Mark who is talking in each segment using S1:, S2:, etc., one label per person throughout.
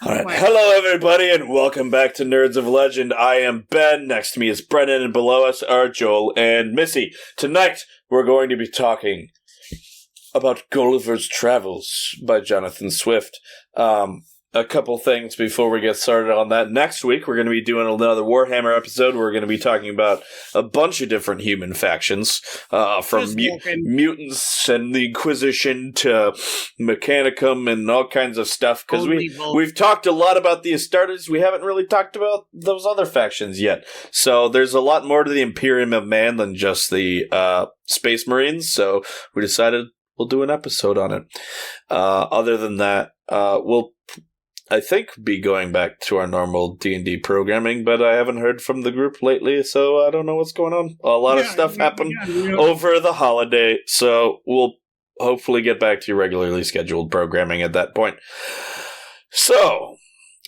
S1: All right. Hello, everybody, and welcome back to Nerds of Legend. I am Ben. Next to me is Brennan, and below us are Joel and Missy. Tonight, we're going to be talking about Gulliver's Travels by Jonathan Swift. A couple things before we get started on that. Next week, we're going to be doing another Warhammer episode. We're going to be talking about a bunch of different human factions, from mutants and the Inquisition to Mechanicum and all kinds of stuff. Because we've talked a lot about the Astartes. We haven't really talked about those other factions yet. So there's a lot more to the Imperium of Man than just the Space Marines. So we decided we'll do an episode on it. Other than that, we'll I think be going back to our normal D&D programming, but I haven't heard from the group lately, so I don't know what's going on. A lot of stuff happened over the holiday, so we'll hopefully get back to your regularly scheduled programming at that point. So,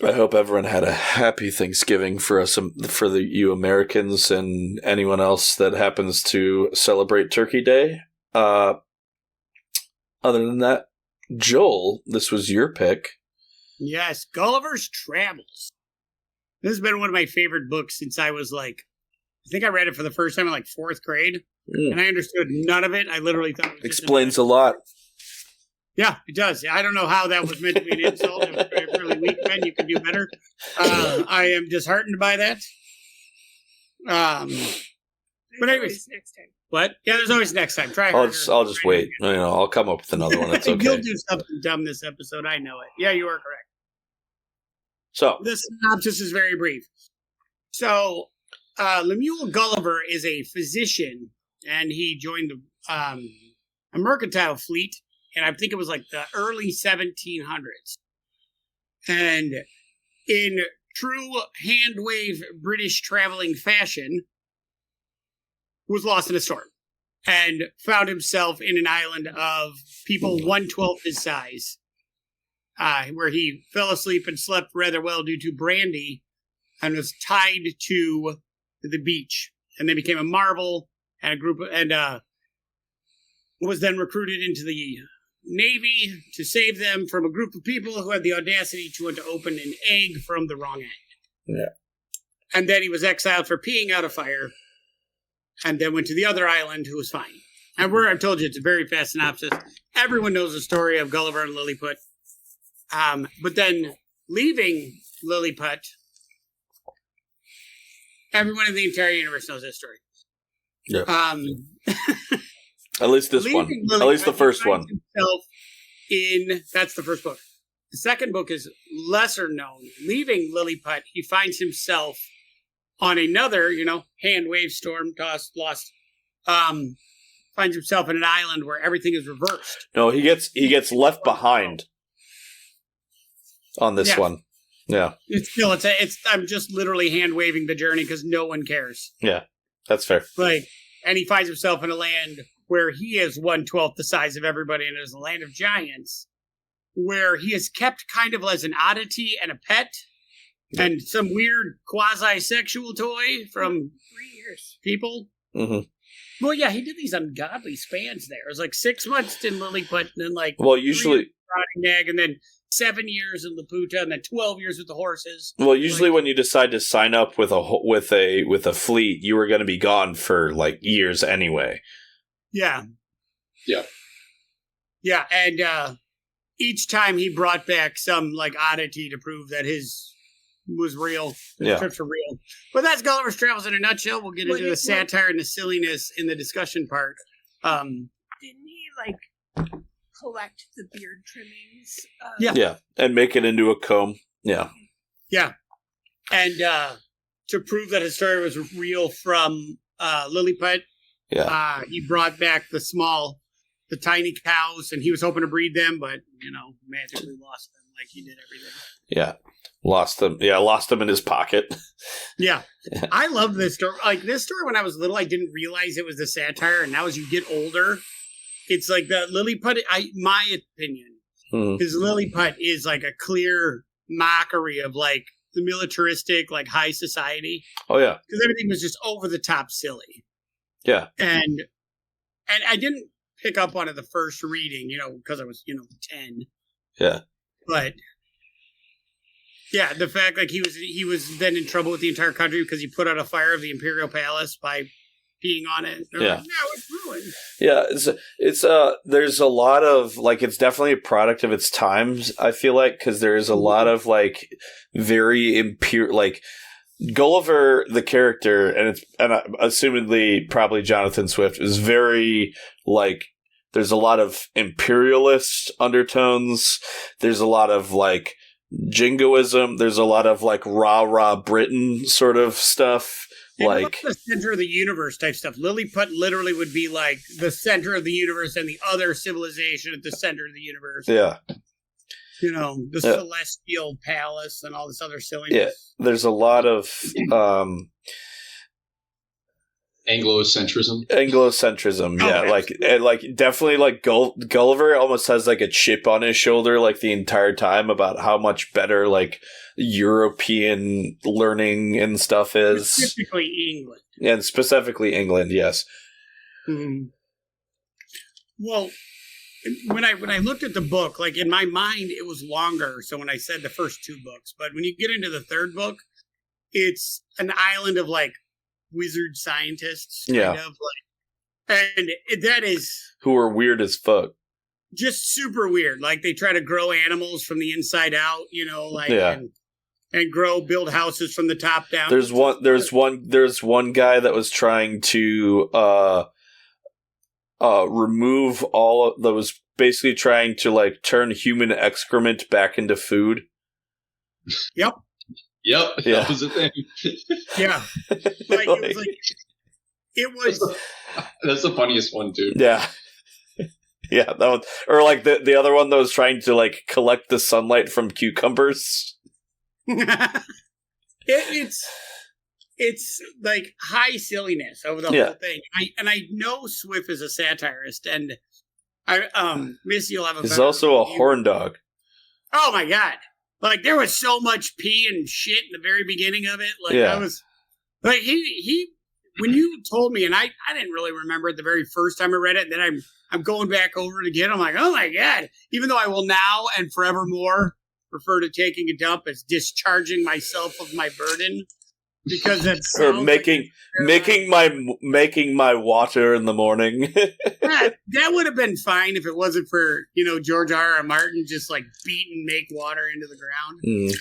S1: I hope everyone had a happy Thanksgiving for you Americans and anyone else that happens to celebrate Turkey Day. Other than that, Joel, this was your pick.
S2: Yes, Gulliver's Travels. This has been one of my favorite books since I was I think I read it for the first time in fourth grade, and I understood none of it. I literally thought it was
S1: explains a lot.
S2: Yeah, it does. I don't know how that was meant to be an insult. It was really weak, Ben. You can do better. I am disheartened by that. But anyways, next time. What? Yeah, there's always next time. Try harder.
S1: I'll just wait. I'll come up with another one. It's okay.
S2: You'll do something dumb this episode. I know it. Yeah, you are correct.
S1: So
S2: the synopsis is very brief. So Lemuel Gulliver is a physician, and he joined a mercantile fleet, and I think it was the early 1700s. And in true hand-wave British traveling fashion, was lost in a storm and found himself in an island of people 1/12 his size, where he fell asleep and slept rather well due to brandy and was tied to the beach. And they became a marvel and was then recruited into the Navy to save them from a group of people who had the audacity to want to open an egg from the wrong end.
S1: Yeah.
S2: And then he was exiled for peeing out a fire, and then went to the other island, who was fine. And I've told you, it's a very fast synopsis. Everyone knows the story of Gulliver and Lilliput. But then, leaving Lilliput, everyone in the entire universe knows this story.
S1: Yeah. At least this one. Lilliput, at least the first one.
S2: That's the first book. The second book is lesser known. Leaving Lilliput, he finds himself on another, hand wave, storm tossed, lost, finds himself in an island where everything is reversed.
S1: No, he gets left behind on this one. Yeah.
S2: I'm just literally hand waving the journey because no one cares.
S1: Yeah, that's fair.
S2: And he finds himself in a land where he is 1/12 the size of everybody, and it is a land of giants, where he is kept kind of as an oddity and a pet. And some weird quasi-sexual toy from 3 years. People.
S1: Mm-hmm.
S2: Well, yeah, he did these ungodly spans there. It was 6 months in Lilliput, and then
S1: usually
S2: Brobdingnag, and then 7 years in Laputa, and then 12 years with the horses.
S1: Well, usually when you decide to sign up with a fleet, you were going to be gone for years anyway.
S2: Yeah.
S1: Yeah.
S2: Yeah, and each time he brought back some oddity to prove that his was real. The trips were real. But that's Gulliver's Travels in a nutshell. We'll get into the satire and the silliness in the discussion part.
S3: Didn't he collect the beard trimmings?
S1: Yeah, and make it into a comb. Yeah.
S2: Yeah. And to prove that his story was real from Lilliput, he brought back the tiny cows, and he was hoping to breed them, but, magically lost them like he did everything.
S1: Yeah. Lost them. Yeah, lost them in his pocket.
S2: Yeah. I love this story. This story, when I was little, I didn't realize it was the satire, and now as you get older, it's the Lilliput, my opinion, is Lilliput is a clear mockery of the militaristic, high society.
S1: Oh, yeah.
S2: Because everything was just over the top silly.
S1: Yeah.
S2: And I didn't pick up on it the first reading, because I was, 10.
S1: Yeah.
S2: But Yeah, the fact like he was then in trouble with the entire country because he put out a fire of the Imperial Palace by peeing on it. They're like, no, it's ruined.
S1: Yeah, it's there's a lot of like it's definitely a product of its times. I feel like because there is a lot of like very impure like Gulliver the character and assumedly probably Jonathan Swift is very like there's a lot of imperialist undertones. There's a lot of like jingoism. There's a lot of like rah Britain sort of stuff.
S2: And
S1: like
S2: the center of the universe type stuff. Lilliput literally would be like the center of the universe and the other civilization at the center of the universe.
S1: Yeah.
S2: You know, the celestial palace and all this other silliness.
S1: Yeah. There's a lot of
S4: Anglocentrism.
S1: Yeah, like definitely like Gulliver almost has like a chip on his shoulder like the entire time about how much better like European learning and stuff is.
S2: Specifically England.
S1: And specifically England, yes.
S2: Mm-hmm. Well, when I looked at the book, like in my mind it was longer, so when I said the first 2 books, but when you get into the 3rd book, it's an island of like wizard scientists, kind of like, and that is
S1: who are weird as fuck,
S2: just super weird. Like they try to grow animals from the inside out, you know, like and build houses from the top down.
S1: There's one guy that was trying to remove that was basically trying to like turn human excrement back into food.
S2: Yep.
S4: Yep, that was the thing.
S2: Yeah, it was.
S4: That's the funniest one too.
S1: Yeah, yeah, that one, or like the other one that was trying to like collect the sunlight from cucumbers.
S2: It's like high silliness over the whole thing. I know Swift is a satirist, and Missy will have a.
S1: He's also a horn dog.
S2: Oh my god. Like, there was so much pee and shit in the very beginning of it. Like, I was... Like, he... When you told me, and I didn't really remember it the very first time I read it, and then I'm going back over it again, I'm like, oh my god. Even though I will now and forevermore refer to taking a dump as discharging myself of my burden. Because that's...
S1: Or making my water in the morning.
S2: That would have been fine if it wasn't for, George R.R. Martin just like beat and make water into the ground. Mm.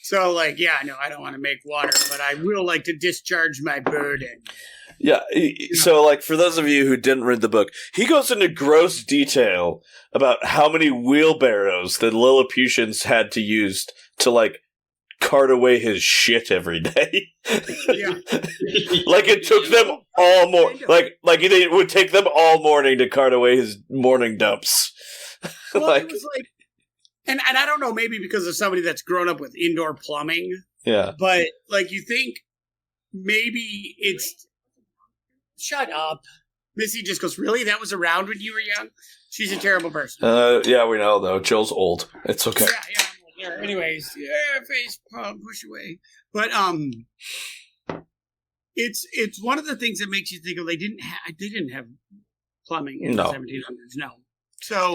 S2: So like, no, I don't want to make water, but I will like to discharge my burden.
S1: Yeah. So like for those of you who didn't read the book, he goes into gross detail about how many wheelbarrows the Lilliputians had to use to like cart away his shit every day.
S2: Yeah.
S1: Like it took them all like it would take them all morning to cart away his morning dumps.
S2: Well, it was like, and I don't know, maybe because of somebody that's grown up with indoor plumbing.
S1: Yeah.
S2: But like you think maybe it's shut up. Missy just goes, really? That was around when you were young? She's a terrible person.
S1: Yeah, we know though. Jill's old. It's okay.
S2: Yeah. Anyways, face palm, push away. But it's one of the things that makes you think of they didn't have plumbing in the 1700s.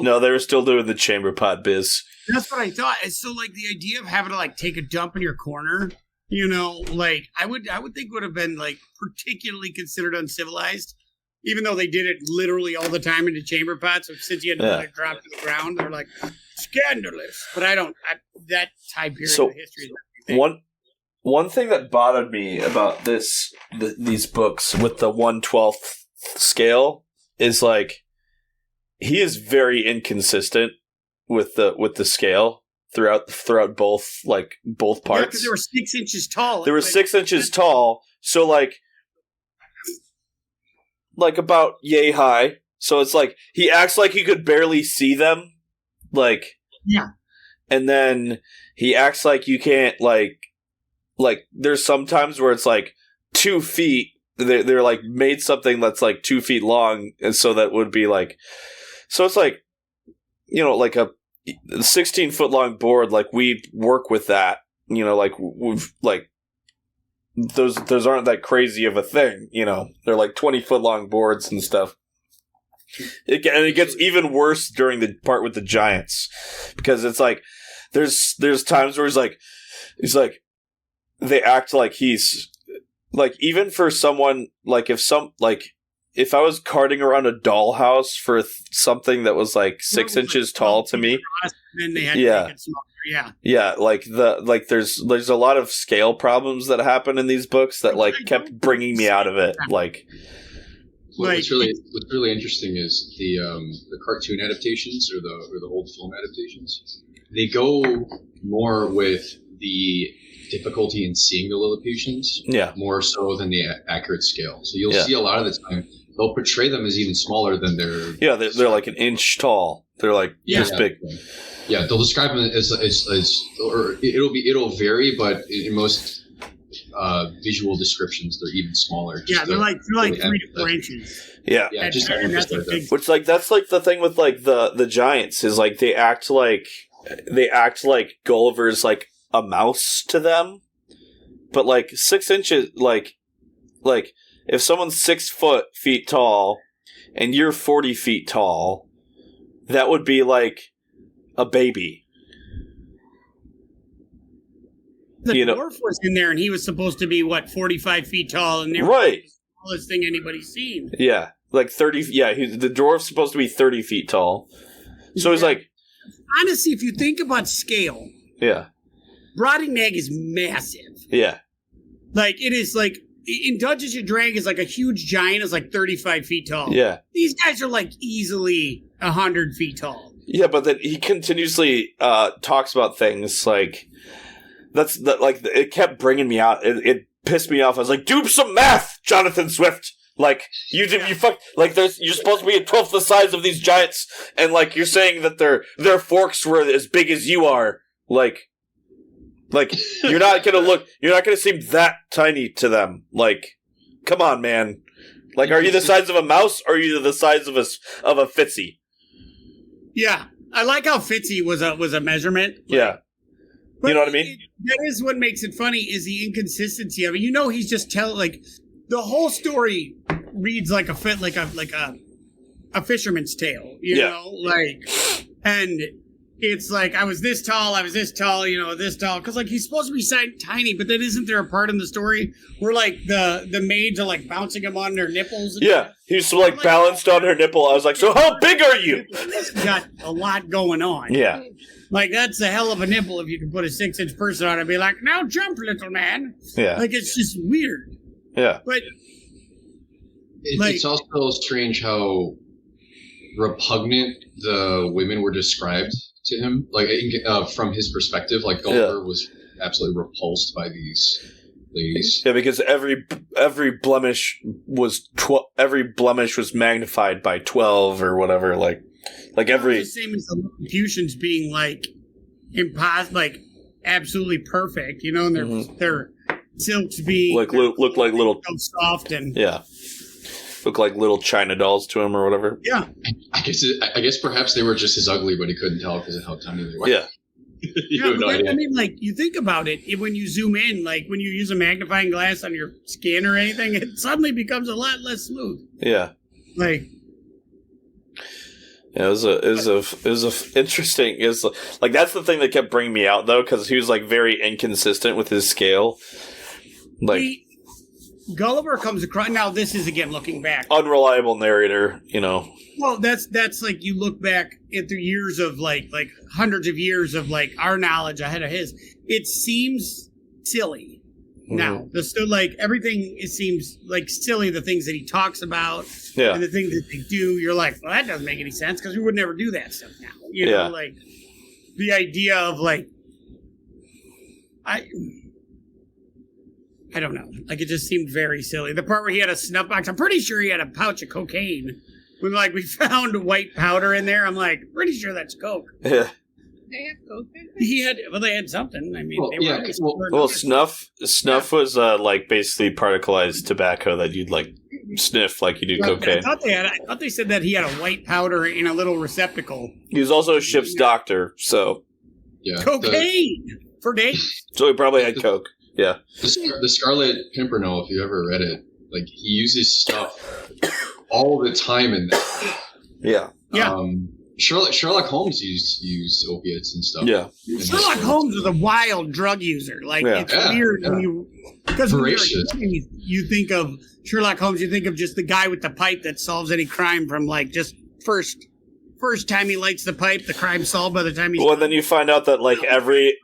S2: No,
S1: they were still doing the chamber pot biz.
S2: That's what I thought. And so like the idea of having to like take a dump in your corner, like I would think would have been like particularly considered uncivilized. Even though they did it literally all the time into chamber pots, so since you had to let it drop to the ground, they're like scandalous. But that time period of history.
S1: One thing that bothered me about these books with the 1/12 scale is like he is very inconsistent with the scale throughout both parts. Yeah,
S2: because they were 6 inches tall.
S1: They were 6 inches tall, so like about yay high. So it's like he acts like he could barely see them. Like and then he acts like you can't like there's sometimes where it's like 2 feet. They're like made something that's like 2 feet long, and so that would be like so it's like like a 16-foot long board. Like we work with that. Like we've like. Those aren't that crazy of a thing, They're like 20-foot long boards and stuff. It gets even worse during the part with the giants because it's like there's times where he's like, they act like he's like, even for someone like, if I was carting around a dollhouse for something that was like 6 inches tall to me,
S2: then they had to make it smaller.
S1: Yeah, like there's a lot of scale problems that happen in these books that like kept bringing me out of it. Like,
S4: what's really interesting is the cartoon adaptations or the old film adaptations. They go more with the difficulty in seeing the Lilliputians, more so than the accurate scale. So you'll see a lot of the time they'll portray them as even smaller than their. Yeah,
S1: they're like an inch tall. They're like this big.
S4: Yeah, they'll describe them as or it'll vary, but in most visual descriptions, they're even smaller.
S2: They're like 3 to 4 inches.
S1: Yeah,
S2: that's a big.
S1: Which that's like the thing with like the giants is like they act like Gulliver's like a mouse to them, but like 6 inches, like if someone's 6 feet tall and you're 40 feet tall, that would be like a baby.
S2: The dwarf was in there, and he was supposed to be 45 feet tall, and they were
S1: right,
S2: the tallest thing anybody's seen.
S1: Yeah, like 30. Yeah, the dwarf's supposed to be 30 feet tall. So he's like,
S2: honestly, if you think about scale, Brobdingnag is massive.
S1: Yeah,
S2: like it is like. In Dungeons & Dragons, like a huge giant is like 35 feet tall.
S1: Yeah.
S2: These guys are like easily 100 feet tall.
S1: Yeah, but then he continuously talks about things like it kept bringing me out. It pissed me off. I was like, do some math, Jonathan Swift. Like you fucked. Like you're supposed to be a 12th the size of these giants, and like you're saying that their forks were as big as you are. Like you're not gonna seem that tiny to them. Like, come on, man. Like, are you the size of a mouse, or are you the size of a Fitzy?
S2: Yeah, I like how Fitzy was a measurement.
S1: Yeah, you know what I mean.
S2: That is what makes it funny is the inconsistency of it. You know, he's just telling the whole story reads like a fisherman's tale. You know, and. It's like, I was this tall, this tall. Because, like, he's supposed to be tiny, but then isn't there a part in the story where, like, the maids are, like, bouncing him on their nipples?
S1: He's, like, balanced on her nipple. I was like, so how big are you?
S2: He's got a lot going on.
S1: Yeah.
S2: Like, that's a hell of a nipple if you can put a 6-inch person on it and be like, now jump, little man.
S1: Yeah.
S2: Like, it's just weird.
S1: Yeah.
S2: But...
S4: It's also strange how repugnant the women were described to him, like from his perspective, like Gulliver was absolutely repulsed by these ladies.
S1: Yeah, because every blemish was magnified by 12 or whatever. Like every
S2: the same as the Lilliputians being like absolutely perfect, and their silks being
S1: look like little
S2: soft and
S1: look like little China dolls to him or whatever.
S2: Yeah.
S4: I guess perhaps they were just as ugly, but he couldn't tell because of how tiny they were.
S1: Yeah.
S2: I mean, like, you think about it, when you zoom in, like, when you use a magnifying glass on your skin or anything, it suddenly becomes a lot less smooth.
S1: Yeah.
S2: Like...
S1: Yeah, it was interesting. Like, that's the thing that kept bringing me out, though, because he was, like, very inconsistent with his scale. Like...
S2: Gulliver comes across. Now, this is again looking back.
S1: Unreliable narrator,
S2: Well, that's like you look back at the years of like hundreds of years of like our knowledge ahead of his. It seems silly now. Like everything, it seems like silly. The things that he talks about, and the things that they do. You're like, well, that doesn't make any sense because we would never do that stuff now. You know, like the idea of like I don't know. Like, it just seemed very silly. The part where he had a snuff box, I'm pretty sure he had a pouch of cocaine. When, like, we found white powder in there, I'm like, pretty sure that's coke.
S1: Yeah.
S3: They had coke in
S2: They had something. I mean,
S1: snuff was, like, basically particleized tobacco that you'd, like, sniff like you do cocaine.
S2: I thought they said that he had a white powder in a little receptacle.
S1: He was also a ship's doctor, so...
S4: Yeah.
S2: Cocaine! For days.
S1: So he probably had coke. Yeah.
S4: The Scarlet Pimpernel, if you ever read it, like, he uses stuff all the time in that.
S1: Yeah.
S2: Yeah.
S4: Sherlock Holmes used opiates and stuff.
S1: Yeah.
S2: Sherlock Holmes was a wild drug user. Like, it's weird when you... Because when you think of Sherlock Holmes, you think of just the guy with the pipe that solves any crime from, like, just first time he lights the pipe, the crime's solved by the time he's...
S1: Well, then you find out that, like, every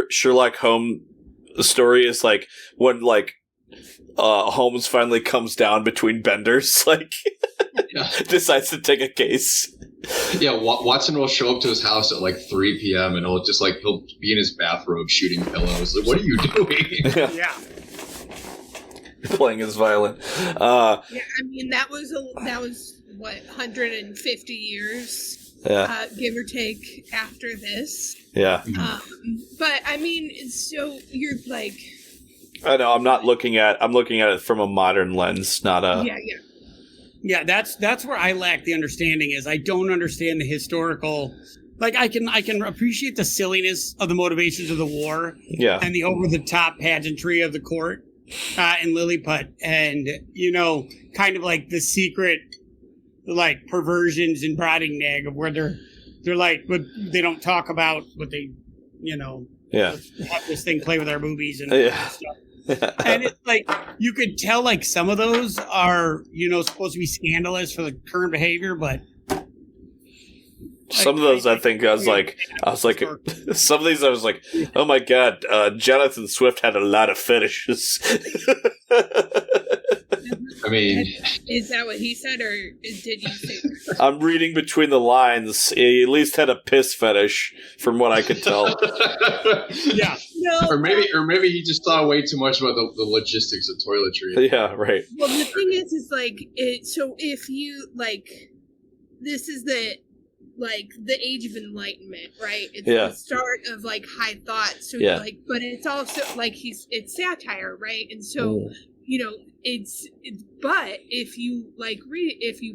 S1: Sherlock Holmes story is, like, when, like, Holmes finally comes down between benders, like, decides to take a case.
S4: Yeah, Watson will show up to his house at like 3 p.m. and he'll be in his bathrobe shooting pillows. Like, what are you doing?
S2: Yeah.
S1: Playing his violin.
S3: Yeah, I mean that was what 150 years, give or take, after this.
S1: Yeah.
S3: But I mean, so you're like.
S1: I know. I'm looking at it from a modern lens, not a.
S2: Yeah, that's where I lack the understanding. Is I don't understand the historical. Like, I can appreciate the silliness of the motivations of the war, and the over the top pageantry of the court in Lilliput, and kind of like the secret, like, perversions in Brobdingnag of where they're like, but they don't talk about what they, have this thing play with our boobies and stuff. And it's like, you could tell, like, some of those are, supposed to be scandalous for the current behavior, but
S1: some of those I was like, some of these I was like, oh my god, Jonathan Swift had a lot of fetishes.
S4: I mean,
S3: is that what he said, or did you say?
S1: I'm reading between the lines. He at least had a piss fetish, from what I could tell.
S2: Yeah.
S3: No.
S4: Or maybe he just thought way too much about the logistics of toiletry.
S1: Yeah, right.
S3: Well, the thing is like, so if you, like, this is the age of enlightenment, right? It's the start of, like, high thought. So like, but it's also like it's satire, right? And so but if you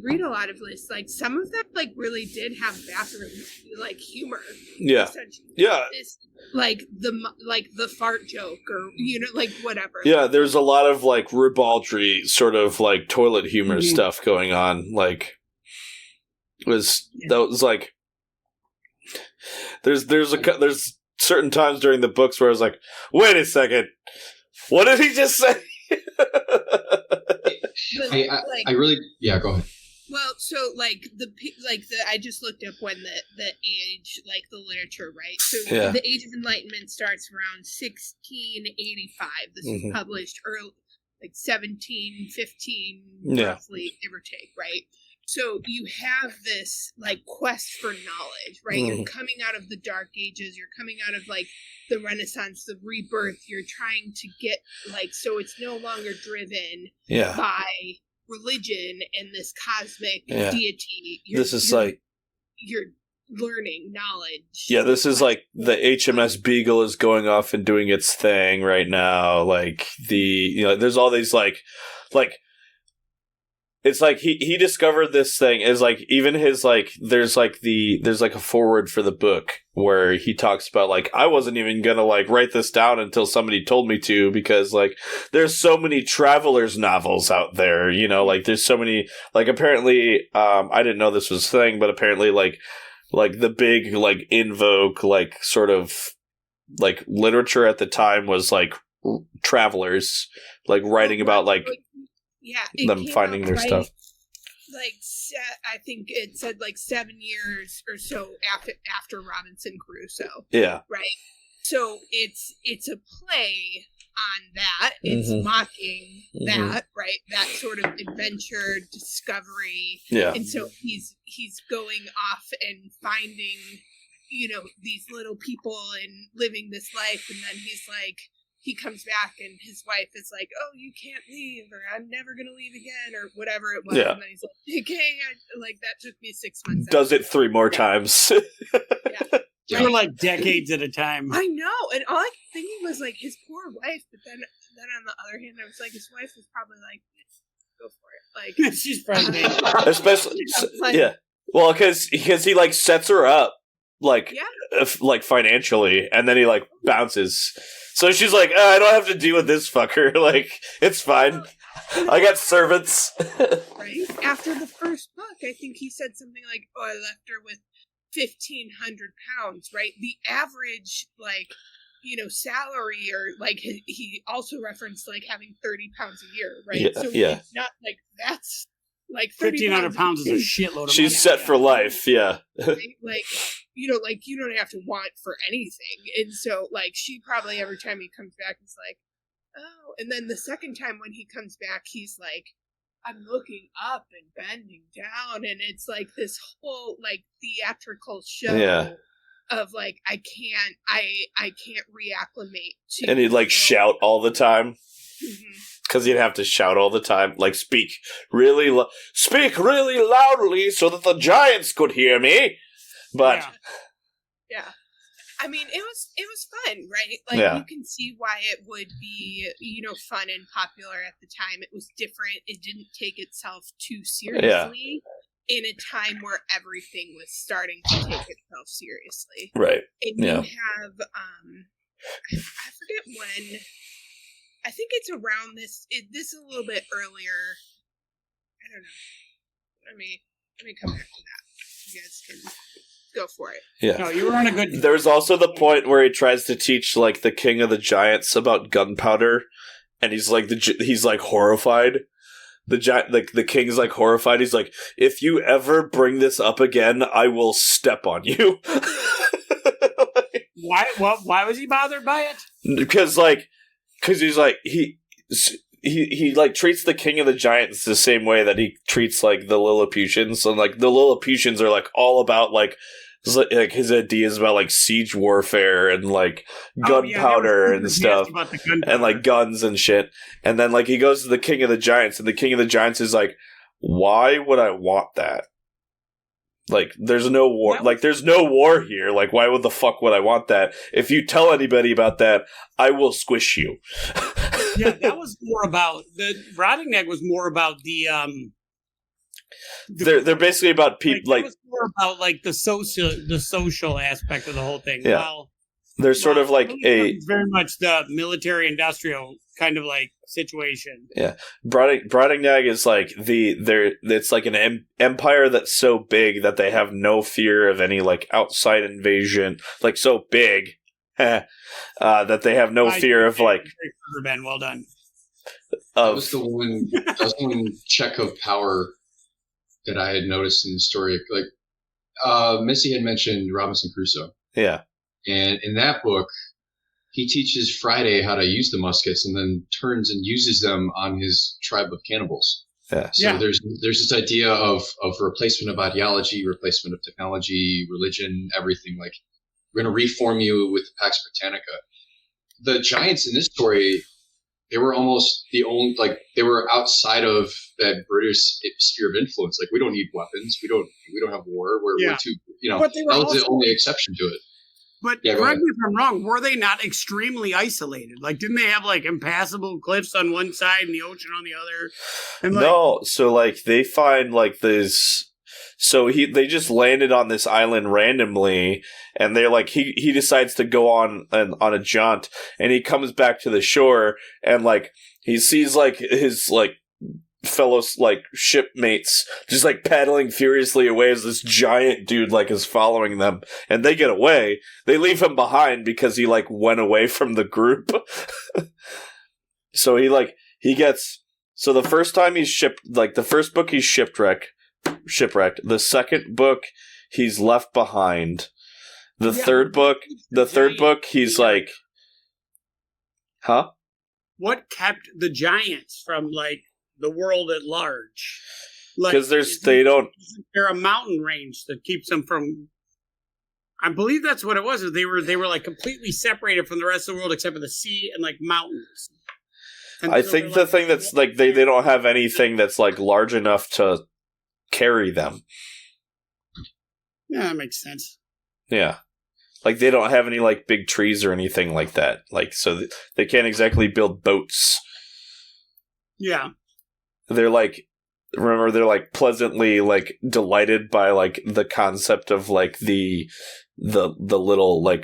S3: read a lot of lists, like, some of them, like, really did have bathroom, like, humor.
S1: Yeah. Yeah.
S3: It's like the fart joke, or like, whatever.
S1: Yeah, there's a lot of, like, ribaldry sort of, like, toilet humor stuff going on. Like, that was like, there's certain times during the books where I was like, wait a second, what did he just say?
S4: I really go ahead.
S3: Well, so like I just looked up when the age, like, the literature, right? So the Age of Enlightenment starts around 1685. This was published early, like 1715, roughly, give or take, right? So you have this, like, quest for knowledge, right? You're coming out of the Dark Ages. You're coming out of, like, the Renaissance, the rebirth. You're trying to get, like, so it's no longer driven by religion and this cosmic deity. You're learning knowledge.
S1: Yeah, this is like the HMS Beagle is going off and doing its thing right now. Like, there's all these like it's like he discovered this thing. Is like, even his, like, there's like a foreword for the book where he talks about, like, I wasn't even gonna, like, write this down until somebody told me to, because, like, there's so many travelers novels out there, like, there's so many, like, apparently I didn't know this was a thing, but apparently like the big, like, in vogue, like, sort of, like, literature at the time was, like, travelers, like, writing about, like, them finding their stuff.
S3: Like, I think it said, like, 7 years or so after Robinson Crusoe.
S1: Yeah.
S3: Right. So it's a play on that. It's mocking that, right? That sort of adventure, discovery.
S1: Yeah.
S3: And so he's going off and finding, these little people and living this life, and then he's like, he comes back and his wife is like, oh, you can't leave, or I'm never going to leave again, or whatever it was.
S1: Yeah.
S3: And then he's like, okay, like, that took me 6 months.
S1: Does it 3 more times.
S2: For, like, decades at a time.
S3: I know. And all I kept thinking was, like, his poor wife. But then on the other hand, I was like, his wife was probably like, go for it. Like,
S2: she's pregnant.
S1: Especially, well, because he, like, sets her up, like, like, financially, and then he, like, bounces. So she's like, I don't have to deal with this fucker. Like, it's fine. I got servants.
S3: Right? After the first book, I think he said something like, "Oh, I left her with 1,500 pounds." Right? The average, salary, or he also referenced having 30 pounds a year. Right?
S1: Yeah,
S3: so
S1: yeah.
S3: it's not that's
S2: 1,500 pounds is a shitload of money.
S1: She's set for life. Yeah.
S3: Right? You don't have to want for anything. And so, she probably every time he comes back is like, oh. And then the second time when he comes back, he's like, I'm looking up and bending down. And it's this whole, theatrical show of, I can't reacclimate to.
S1: And he'd, shout all the time.
S3: Mm-hmm.
S1: Because he'd have to shout all the time. Speak really loudly so that the giants could hear me. But...
S3: Yeah. I mean, it was fun, right? You can see why it would be, fun and popular at the time. It was different. It didn't take itself too seriously in a time where everything was starting to take itself seriously.
S1: Right.
S3: And you have, I forget when, I think it's around this is a little bit earlier. I don't know. Let me come back to that. You guys can go for it.
S1: Yeah.
S2: No, you were on a good...
S1: There's also the point where he tries to teach, the king of the giants about gunpowder, and he's horrified. The king's horrified. He's like, if you ever bring this up again, I will step on you.
S2: Why was he bothered by it?
S1: Because he's he treats the king of the giants the same way that he treats the Lilliputians, and the Lilliputians are all about his ideas about siege warfare and gunpowder and stuff, and guns and shit. And then he goes to the king of the giants, and the king of the giants is like, why would I want that? There's no war. There's no war here. Why would the fuck would I want that? If you tell anybody about that, I will squish you.
S2: Yeah, that was more about the Brobdingnag was more about the
S1: they're basically about people
S2: it was more about the social aspect of the whole thing.
S1: Yeah. They're sort of very
S2: much the military industrial kind of situation.
S1: Yeah. Brobdingnag is it's an empire that's so big that they have no fear of any outside invasion. So big that they have no fear of
S2: Ben, well done.
S4: That was the one check of power that I had noticed in the story. Missy had mentioned Robinson Crusoe.
S1: Yeah.
S4: And in that book, he teaches Friday how to use the muskets and then turns and uses them on his tribe of cannibals.
S1: Yeah.
S4: So there's this idea of replacement of ideology, replacement of technology, religion, everything. We're going to reform you with Pax Britannica. The giants in this story, they were almost the only, they were outside of that British sphere of influence. We don't need weapons. We don't have war. We're too,
S2: But they were
S4: that was the only exception to it.
S2: But correct me if I'm wrong, were they not extremely isolated? Didn't they have impassable cliffs on one side and the ocean on the other? And
S1: no, so they find this. So they just landed on this island randomly, and they're he decides to go on a jaunt, and he comes back to the shore, and he sees his fellow shipmates just paddling furiously away as this giant dude is following them, and they get away. They leave him behind because he went away from the group. So he gets, so the first time he's the first book he's shipwrecked. The second book he's left behind. The third book he's huh?
S2: What kept the giants from the world at large?
S1: Because isn't
S2: there a mountain range that keeps them from? I believe that's what it was. They were completely separated from the rest of the world except for the sea and mountains. And
S1: I think the thing that's they don't have anything that's large enough to carry them.
S2: Yeah, that makes sense.
S1: Yeah. They don't have any big trees or anything like that. So they can't exactly build boats.
S2: Yeah.
S1: They're remember, they're pleasantly delighted by the concept of the little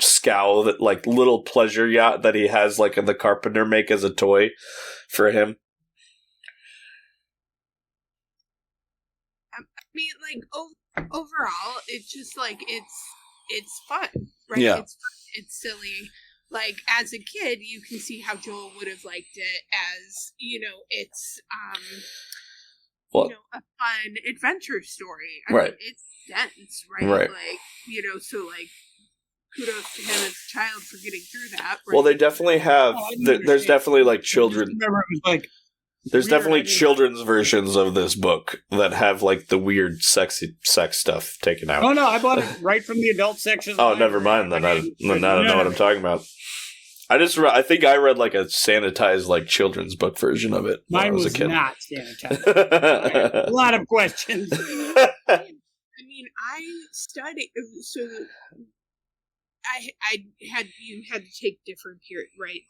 S1: scow that little pleasure yacht that he has the carpenter make as a toy for him.
S3: mean, like overall, it's just like it's fun, right?
S1: Yeah.
S3: It's fun. It's silly. Like as a kid, you can see how Joel would have liked it as it's
S1: well,
S3: a fun adventure story. I
S1: right.
S3: mean, it's dense, right?
S1: Right.
S3: Like so like kudos to him as a child for getting through that. Right?
S1: Well, they definitely have. There's definitely like children.
S2: Remember, it was like.
S1: There's
S2: Weird,
S1: definitely children's versions of this book that have like the weird sexy sex stuff taken out.
S2: Oh no, I bought it right from the adult section.
S1: Oh, never mind then. I don't know what I'm talking about. I think I read like a sanitized like children's book version of it when I
S2: Mine
S1: was a
S2: was
S1: kid.
S2: not sanitized. A lot of questions.
S3: I mean, I studied so. You had to take different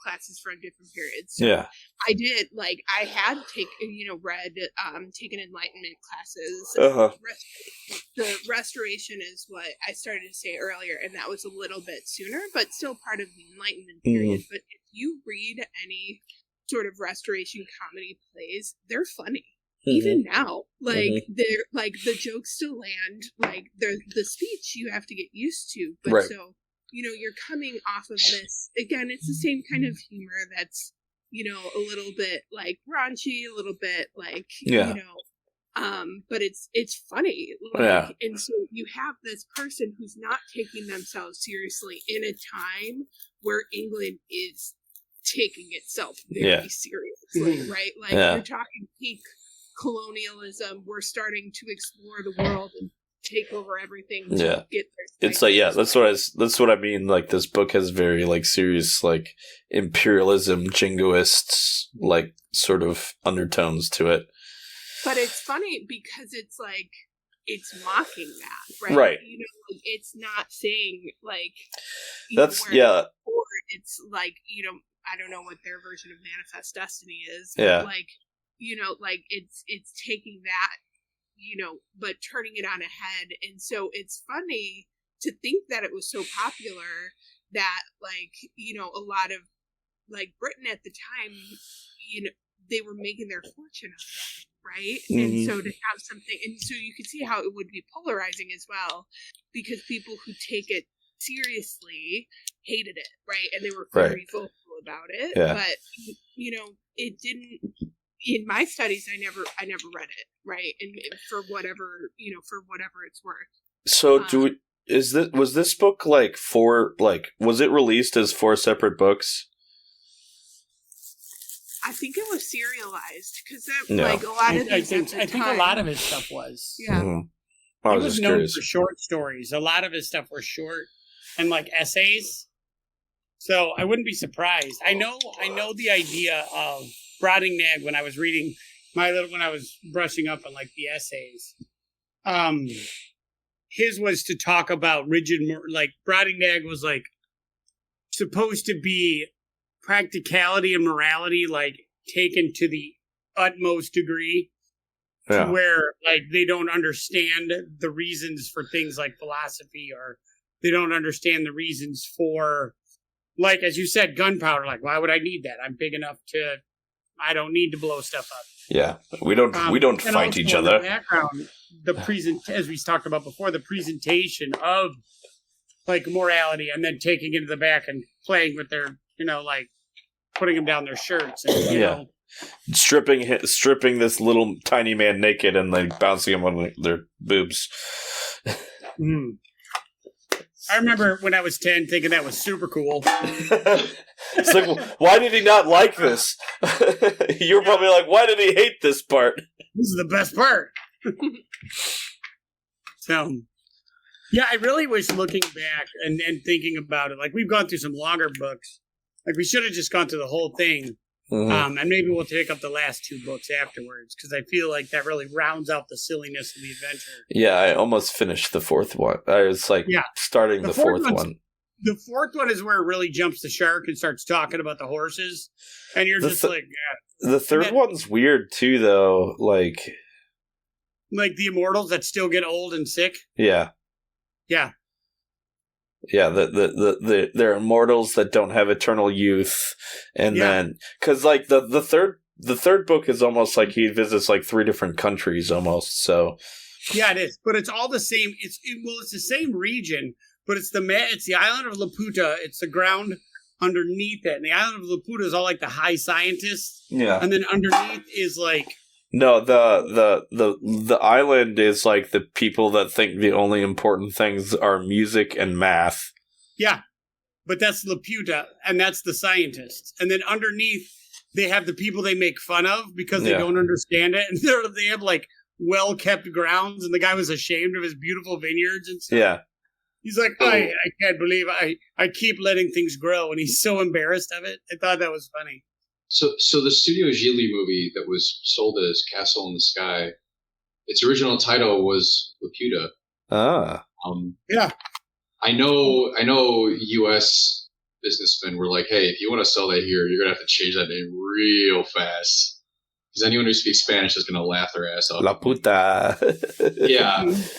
S3: classes from different periods. So
S1: yeah.
S3: I did I had taken enlightenment classes.
S1: Uh-huh.
S3: The restoration is what I started to say earlier, and that was a little bit sooner, but still part of the enlightenment period. But if you read any sort of restoration comedy plays, they're funny. Even now, they're the jokes still land. Like the speech you have to get used to, but
S1: right.
S3: So. You're coming off of this again. It's the same kind of humor that's, a little bit like raunchy, a little bit like, but it's funny. And so you have this person who's not taking themselves seriously in a time where England is taking itself very seriously, right? Like we're talking peak colonialism. We're starting to explore the world and take over everything to get there.
S1: It's like that's what I mean. Like this book has very like serious like imperialism, jingoist like sort of undertones to it.
S3: But it's funny because it's like it's mocking that, right?
S1: Right.
S3: It's not saying like
S1: that's
S3: or it's like I don't know what their version of Manifest Destiny is.
S1: Yeah.
S3: But like it's taking that. But turning it on a head. And so it's funny to think that it was so popular that, a lot of, Britain at the time, they were making their fortune on it, right?
S1: Mm-hmm.
S3: And so to have something, and so you could see how it would be polarizing as well, because people who take it seriously hated it, right? And they were very vocal about it.
S1: Yeah.
S3: But, it didn't... In my studies, I never read it, right? And for whatever it's worth.
S1: So was this book was it released as 4 separate books?
S3: I think it was serialized because
S2: a lot of his stuff was.
S3: Yeah.
S1: Mm-hmm. I was
S2: known
S1: curious.
S2: for short stories. A lot of his stuff were short and like essays. So I wouldn't be surprised. I know the idea of Brobdingnag when I was reading when I was brushing up on like the essays. His was to talk about Brobdingnag was like supposed to be practicality and morality like taken to the utmost degree to where like they don't understand the reasons for things like philosophy, or they don't understand the reasons for, like as you said, gunpowder. Like, why would I need that? I'm big enough to. I don't need to blow stuff up.
S1: Yeah, we don't fight each other.
S2: In the background, as we talked about before, the presentation of like morality, and then taking it to the back and playing with their, like putting them down their shirts, and you know,
S1: stripping this little tiny man naked and like bouncing him on their boobs.
S2: Mm. I remember when I was 10 thinking that was super cool.
S1: It's like, why did he not like this? You were probably like, why did he hate this part?
S2: This is the best part. So, yeah, I really wish looking back and thinking about it, like we've gone through some longer books. Like we should have just gone through the whole thing.
S1: Mm-hmm.
S2: And maybe we'll take up the last 2 books afterwards, because I feel like that really rounds out the silliness of the adventure.
S1: Yeah, I almost finished the 4th one. I was like starting the 4th one.
S2: The 4th one is where it really jumps the shark and starts talking about the horses. And you're just like... Yeah.
S1: The 3rd one's weird too, though. Like
S2: the immortals that still get old and sick?
S1: Yeah.
S2: Yeah.
S1: Yeah, they're immortals that don't have eternal youth, and then because like the third book is almost like he visits like 3 different countries almost. So
S2: Yeah, it is. But it's all the same. It's the same region, but it's the island of Laputa. It's the ground underneath it. And the island of Laputa is all like the high scientists.
S1: Yeah.
S2: And then underneath is like...
S1: No, the island is like the people that think the only important things are music and math.
S2: Yeah. But that's Laputa, and that's the scientists. And then underneath, they have the people they make fun of because they don't understand it. And they have like well-kept grounds, and the guy was ashamed of his beautiful vineyards and stuff.
S1: Yeah.
S2: He's like, I can't believe I keep letting things grow, and he's so embarrassed of it. I thought that was funny.
S4: So the Studio Ghibli movie that was sold as Castle in the Sky, its original title was Laputa.
S1: Ah.
S2: Yeah.
S4: I know U.S. businessmen were like, hey, if you want to sell that here, you're going to have to change that name real fast. Because anyone who speaks Spanish is going to laugh their ass off.
S1: Laputa.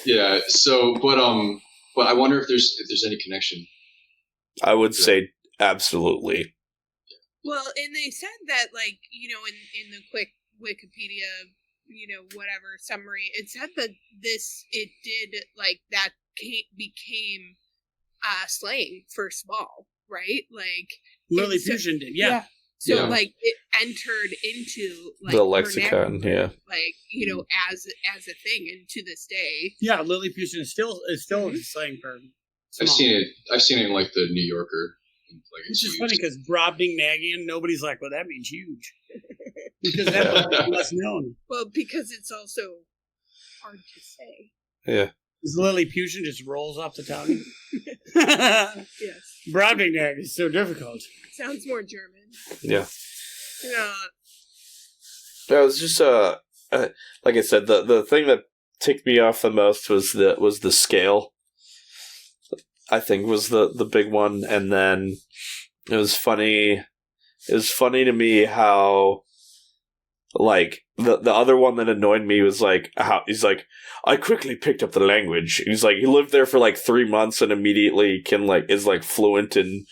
S4: Yeah. So, but I wonder if there's any connection.
S1: I would say absolutely.
S3: Well, and they said that, like, in the quick Wikipedia, whatever summary, it said that it did, like, that became slang for small, right? Like,
S2: Lilliputian did, yeah.
S3: So, like, it entered into, like,
S1: the lexicon,
S3: like, as a thing, and to this day.
S2: Yeah, Lilliputian is still slang for small.
S4: I've seen it in, like, the New Yorker. Like,
S2: which is funny because Brobdingnagian, nobody's like, well, that means huge. Because that was less known.
S3: Well, because it's also hard to say.
S1: Yeah.
S2: Because Lilliputian just rolls off the tongue.
S3: Yes.
S2: Brobdingnag is so difficult.
S3: Sounds more German.
S1: Yeah.
S3: Yeah.
S1: That was just like I said, the thing that ticked me off the most was the scale. I think was the big one, and then it was funny. It was funny to me how, like, the other one that annoyed me was like how he's like, I quickly picked up the language. And he's like, he lived there for like 3 months and immediately is like fluent in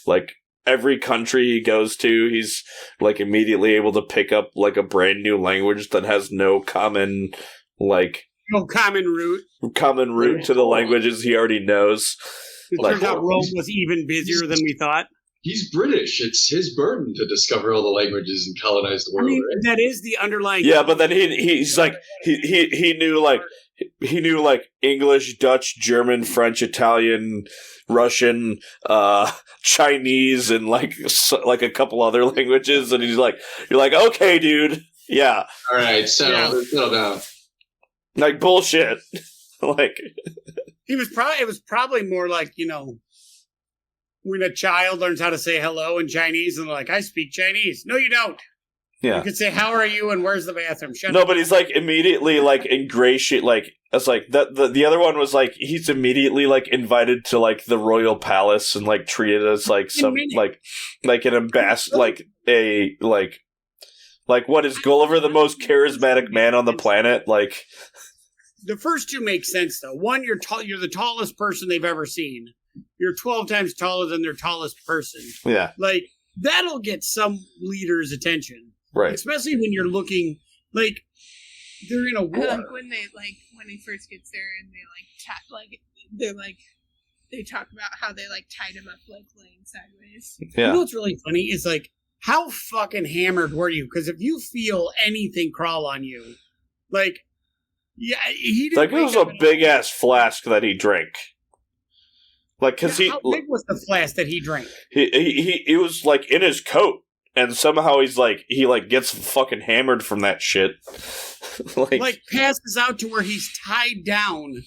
S1: like every country he goes to. He's like immediately able to pick up like a brand new language that has no common root to the languages he already knows.
S2: It turns out Rome was even busier than we thought.
S4: He's British. It's his burden to discover all the languages and colonize the world. I mean,
S2: right? That is the underlying.
S1: Yeah, but then he's like he knew like English, Dutch, German, French, Italian, Russian, Chinese, and like a couple other languages, and you're like, okay, dude, yeah,
S4: all right, settle down.
S1: Like bullshit. Like
S2: it was probably more like, when a child learns how to say hello in Chinese and they're like, I speak Chinese. No, you don't.
S1: Yeah.
S2: You could say, how are you and where's the bathroom? Shut
S1: up.
S2: No,
S1: but he's like immediately like ingratiate, like it's like that. The other one was like he's immediately like invited to like the royal palace and like treated as like some like an ambassador, like what is Gulliver, the most charismatic man on the planet? Like
S2: the first two make sense though. One, you're the tallest person they've ever seen. You're 12 times taller than their tallest person. Yeah. Like, that'll get some leaders' attention.
S1: Right.
S2: Especially when you're looking, like, they're in a war.
S3: Like, when he first gets there and they talk about how they, like, tied him up, like, laying sideways.
S2: Yeah. You know what's really funny is, like, how fucking hammered were you? Because if you feel anything crawl on you, like, yeah, he didn't.
S1: Like, it was a big-ass flask that he drank. Like, cause
S2: how big was the flask that he drank?
S1: He was like in his coat, and somehow he gets fucking hammered from that shit.
S2: like passes out to where he's tied down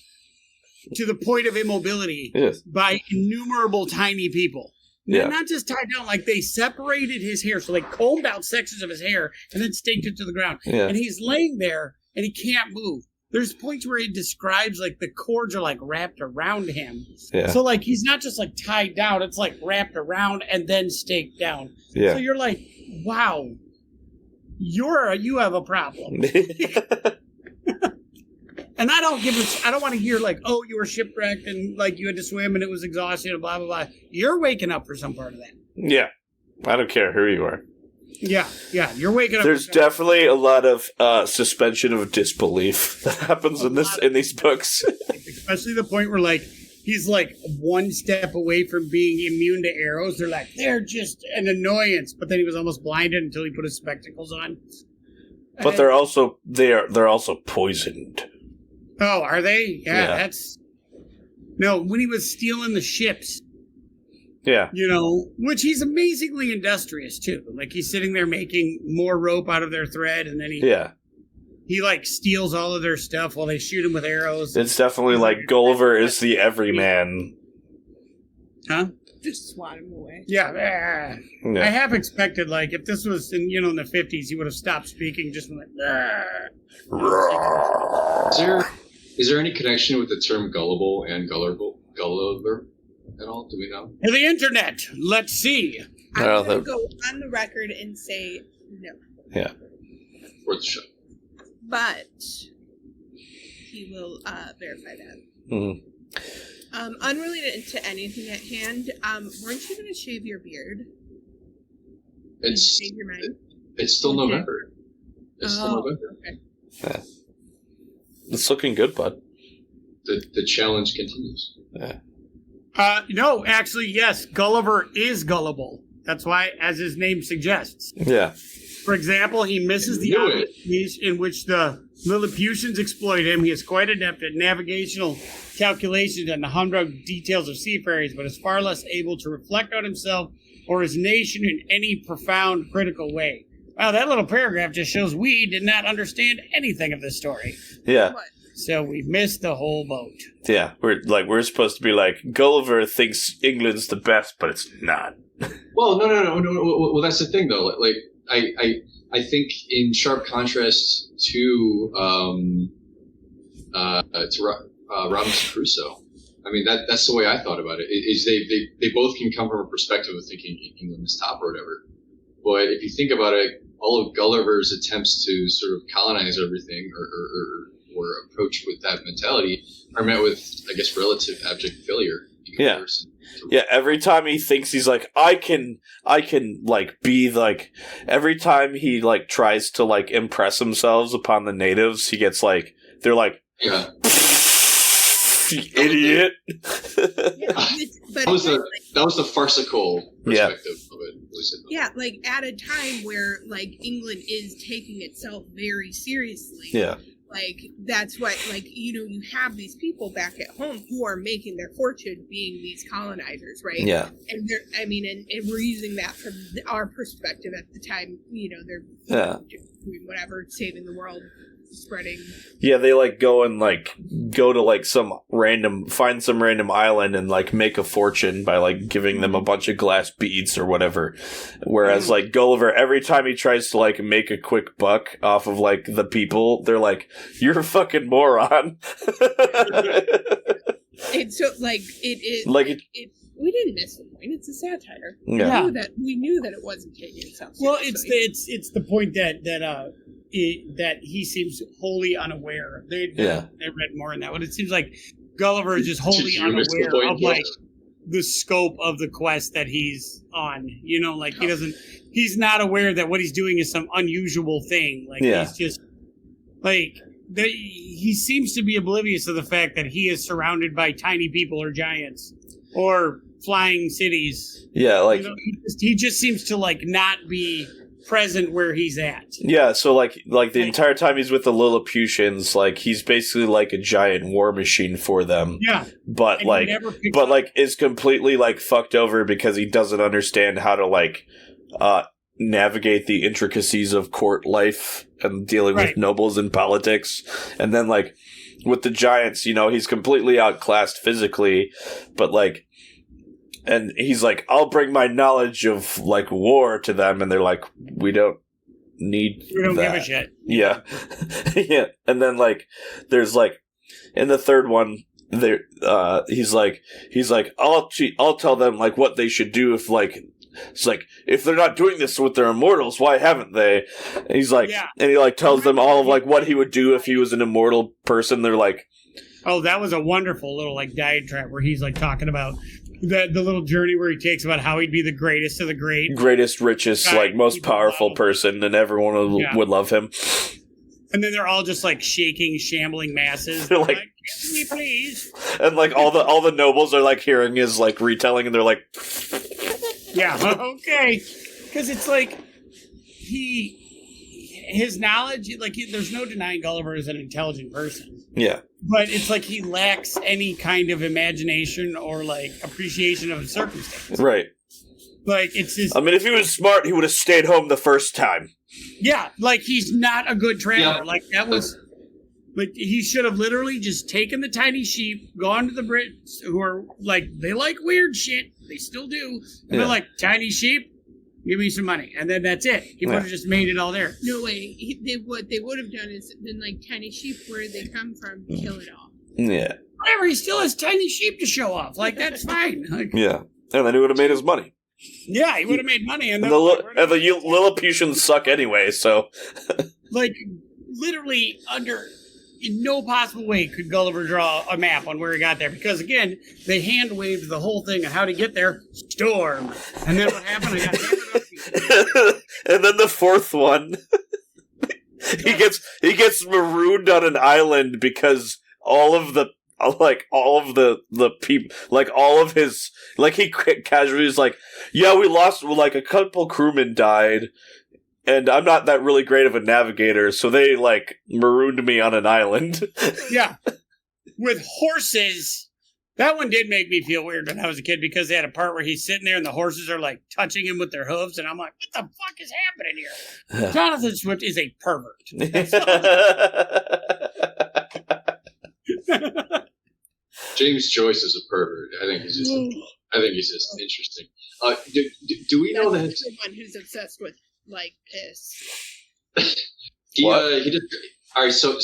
S2: to the point of immobility by innumerable tiny people. Yeah. Not just tied down, like they separated his hair, so they combed out sections of his hair and then staked it to the ground. Yeah. And he's laying there and he can't move. There's points where he describes, like, the cords are, like, wrapped around him. Yeah. So, like, he's not just, like, tied down. It's, like, wrapped around and then staked down. Yeah. So you're like, wow, you have a problem. And I don't want to hear, like, oh, you were shipwrecked and, like, you had to swim and it was exhausting and blah, blah, blah. You're waking up for some part of that.
S1: Yeah. I don't care who you are.
S2: Yeah, you're waking up.
S1: There's definitely a lot of suspension of disbelief that happens in these books.
S2: Especially the point where, like, he's, like, one step away from being immune to arrows. They're like, they're just an annoyance. But then he was almost blinded until he put his spectacles on.
S1: But they're also poisoned.
S2: Oh, are they? Yeah, that's... No, when he was stealing the ships.
S1: Yeah.
S2: You know, which he's amazingly industrious, too. Like, he's sitting there making more rope out of their thread, and then he like, steals all of their stuff while they shoot him with arrows.
S1: It's definitely like Gulliver is the everyman.
S2: Huh?
S3: Just swat him away.
S2: Yeah. I have expected, like, if this was in the 50s, he would have stopped speaking, just went,
S4: Is there any connection with the term gullible and Gulliver at all? Do we know?
S2: The internet. Let's see.
S3: I'm going to go on the record and say no.
S1: Yeah.
S4: Worth a shot.
S3: But he will verify that.
S1: Mm-hmm.
S3: Unrelated to anything at hand, weren't you going to shave your beard?
S4: It's still November. It's still November.
S3: Okay.
S1: Yeah. It's looking good, bud.
S4: The challenge continues.
S1: Yeah.
S2: No, actually, yes. Gulliver is gullible. That's why, as his name suggests.
S1: Yeah.
S2: For example, he misses the opportunities in which the Lilliputians exploit him. He is quite adept at navigational calculations and the humdrum details of seafarers, but is far less able to reflect on himself or his nation in any profound, critical way. Wow, that little paragraph just shows we did not understand anything of this story.
S1: Yeah.
S2: So we've missed the whole boat.
S1: Yeah, we're supposed to be like, Gulliver thinks England's the best, but it's not.
S4: Well, no. Well, that's the thing, though. Like, I think in sharp contrast to Robinson Crusoe. I mean, that's the way I thought about it. Is they both can come from a perspective of thinking England is top or whatever. But if you think about it, all of Gulliver's attempts to sort of colonize everything or approach with that mentality are met with, I guess, relative abject failure.
S1: Yeah, every time he thinks he's like, I can like be like, every time he like tries to like impress himself upon the natives, he gets like, they're like,
S4: yeah.
S1: You idiot.
S4: That was the farcical perspective of it.
S3: Yeah, like at a time where like England is taking itself very seriously.
S1: Yeah.
S3: Like that's what, like, you have these people back at home who are making their fortune being these colonizers, right?
S1: Yeah.
S3: And and we're using that from our perspective at the time. They're doing whatever, saving the world, spreading.
S1: Yeah, they like go to like find some random island and like make a fortune by like giving them a bunch of glass beads or whatever. Whereas like Gulliver, every time he tries to like make a quick buck off of like the people, they're like, "You're a fucking moron."
S3: And so like it is
S1: like
S3: we didn't miss the point. It's a satire.
S1: Yeah.
S3: We knew that it wasn't taking itself seriously.
S2: Well, it's the point that he seems wholly unaware. They read more in that, but it seems like Gulliver is just wholly unaware of like the scope of the quest that he's on. Like he's not aware that what he's doing is some unusual thing. Like he's just like he seems to be oblivious of the fact that he is surrounded by tiny people or giants or flying cities.
S1: Yeah, like
S2: he just seems to like not be present where he's at.
S1: Yeah, so like the entire time he's with the Lilliputians, like he's basically like a giant war machine for them.
S2: Yeah.
S1: But is completely like fucked over because he doesn't understand how to like navigate the intricacies of court life and dealing with nobles and politics. And then like with the giants, he's completely outclassed physically, but like, and he's like, I'll bring my knowledge of like war to them, and they're like, we don't give a shit. Yeah. Yeah. And then like there's like in the third one there he's like I'll tell them like what they should do if like it's like if they're not doing this with their immortals, why haven't they? And he's like and he like tells them all of like what he would do if he was an immortal person. They're like,
S2: Oh, that was a wonderful little like diatribe where he's like talking about the little journey where he takes about how he'd be the greatest of the
S1: greatest, richest, like most powerful person, and everyone would love him.
S2: And then they're all just like shaking, shambling masses.
S1: They're like,
S2: "Kiss me, please."
S1: And like all the nobles are like hearing his like retelling, and they're like,
S2: yeah, okay, because it's like his knowledge, like there's no denying Gulliver is an intelligent person.
S1: Yeah,
S2: but it's like he lacks any kind of imagination or like appreciation of circumstance.
S1: Right.
S2: Like it's just.
S1: I mean, if he was smart, he would have stayed home the first time.
S2: Yeah, like he's not a good traveler.
S4: Yeah.
S2: Like that was, like he should have literally just taken the tiny sheep, gone to the Brits who are like they like weird shit. They still do. And they're like, tiny sheep, give me some money, and then that's it. He would have just made it all there.
S3: No way. What they would have done is been like tiny sheep, where they come from, kill it all.
S1: Yeah.
S2: Whatever. He still has tiny sheep to show off. Like that's fine. Like,
S1: yeah, and then he would have made his money.
S2: Yeah, he would have made money, and
S1: the Lilliputians suck anyway. So,
S2: like, literally in no possible way could Gulliver draw a map on where he got there, because again, they hand waved the whole thing on how to get there. Storm, and then what happened? I got hammered up.
S1: And then the fourth one, he gets marooned on an island because all of the people, like all of his, like he casually is like, yeah, we lost, like a couple crewmen died, and I'm not that really great of a navigator, so they like marooned me on an island.
S2: Yeah, with horses. That one did make me feel weird when I was a kid, because they had a part where he's sitting there and the horses are like touching him with their hooves, and I'm like, what the fuck is happening here? Jonathan Swift is a pervert.
S4: James Joyce is a pervert. I think he's just interesting. Do we know that
S3: one who's obsessed with like piss?
S4: he did. All right, so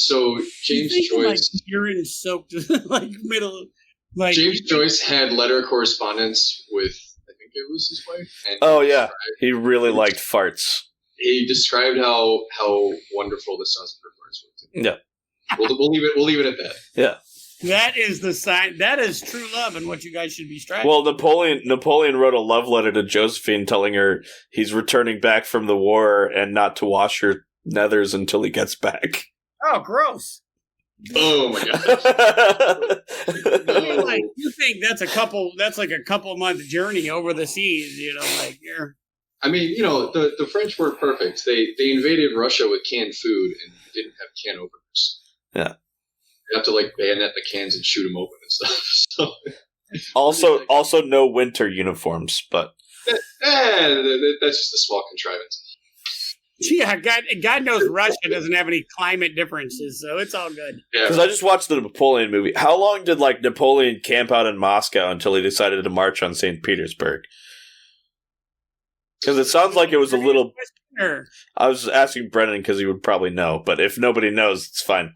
S4: James Joyce,
S2: like urine soaked, like middle, like
S4: James Joyce had letter correspondence with, I think it was his wife. And
S1: he really liked farts.
S4: He described how wonderful the sounds of her farts were.
S1: Yeah,
S4: we'll leave it at that.
S1: Yeah.
S2: That is the sign. That is true love, and what you guys should be striving.
S1: Well, Napoleon wrote a love letter to Josephine, telling her he's returning back from the war and not to wash her nethers until he gets back.
S2: Oh, gross!
S4: Oh my god!
S2: I mean, like, you think that's like a couple month journey over the seas? You know, like you're.
S4: I mean, you know, the French weren't perfect. They invaded Russia with canned food and didn't have can openers.
S1: Yeah.
S4: You have to like bayonet the cans and shoot them open and stuff.
S1: So also no winter uniforms, but
S4: that's just a small contrivance.
S2: Yeah, God knows Russia doesn't have any climate differences, so it's all good.
S4: Yeah,
S1: because I just watched the Napoleon movie. How long did like Napoleon camp out in Moscow until he decided to march on St. Petersburg? Because it sounds like it was a little. I was asking Brennan because he would probably know, but if nobody knows, it's fine.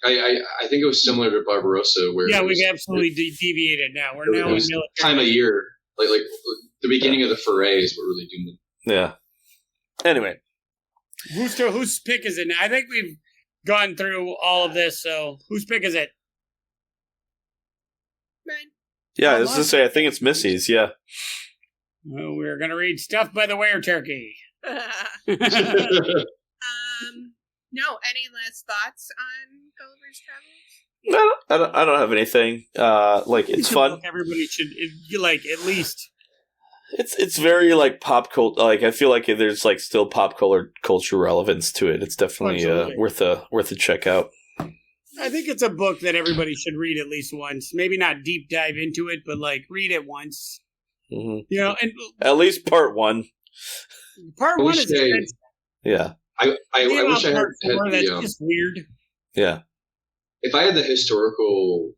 S4: I think it was similar to Barbarossa, where
S2: we've absolutely deviated now. We're now in military
S4: time of year, like the beginning of the foray is what really doomed them.
S1: Yeah. Anyway,
S2: whose pick is it now? I think we've gone through all of this. So whose pick is it?
S3: Mine.
S1: Yeah, I was going to say I think it's Missy's. Yeah.
S2: Well, we're gonna read Stuff by the Were Turkey.
S3: No. Any last thoughts on Gulliver's Travels?
S1: No, I don't have anything. Like it's fun.
S2: Everybody should like at least.
S1: It's very like pop culture. Like I feel like there's like still pop culture relevance to it. It's definitely worth a check out.
S2: I think it's a book that everybody should read at least once. Maybe not deep dive into it, but like read it once.
S1: Mm-hmm.
S2: You know, and
S1: at least part one.
S2: Part one is
S1: yeah.
S4: I wish I had
S2: that's just weird.
S1: Yeah.
S4: If I had the historical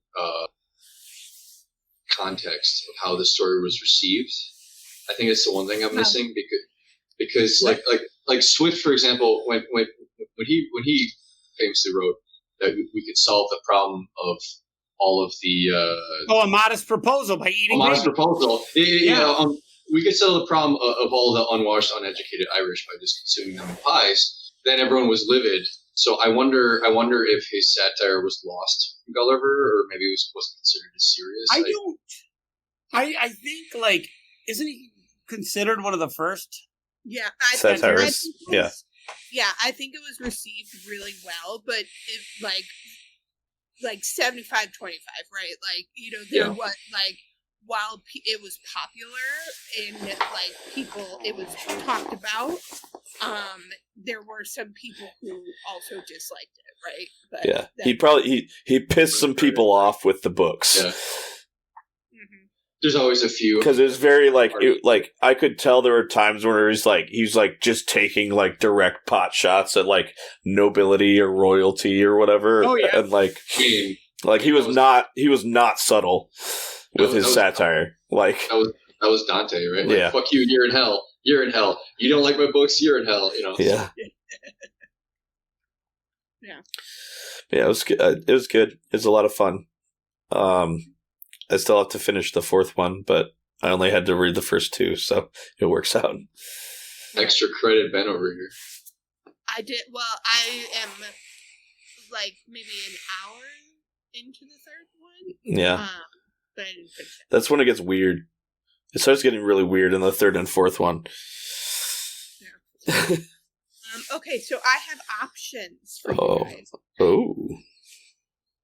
S4: context of how the story was received, I think it's the one thing I'm missing because like Swift, for example, when he famously wrote that we could solve the problem of all of the
S2: A Modest Proposal by eating.
S4: A Modest Proposal. We could solve the problem of all the unwashed, uneducated Irish by just consuming them in pies. Then everyone was livid, So I wonder if his satire was lost in Gulliver, or maybe it wasn't considered as serious.
S2: I think, like, isn't he considered one of the first?
S3: Yeah,
S1: satires. Yeah.
S3: Yeah, I think it was received really well, but it, like 75-25, right? Like, you know, there was, like, while it was popular and, like, people, it was talked about, there were some people who also disliked it, right? But
S1: yeah, he pissed some people off with the books.
S4: Yeah. There's always a few,
S1: because it was very like I could tell there were times where he was just taking like direct pot shots at like nobility or royalty or whatever.
S2: Oh yeah,
S1: and like he was not subtle with his satire. Like
S4: that was Dante, right? Like,
S1: yeah,
S4: fuck you, you're in hell. You're in hell. You don't like my books, you're in hell. You know.
S1: Yeah.
S3: Yeah.
S1: Yeah, it was good. It was good. It was a lot of fun. I still have to finish the fourth one, but I only had to read the first two, so it works out.
S4: Extra credit, Ben, over here.
S3: I did. Well, I am like maybe an hour into the third one.
S1: Yeah.
S3: But I didn't finish it.
S1: That's when it gets weird. It starts getting really weird in the third and fourth one.
S3: Yeah. Okay, so I have options for you guys.
S1: Oh.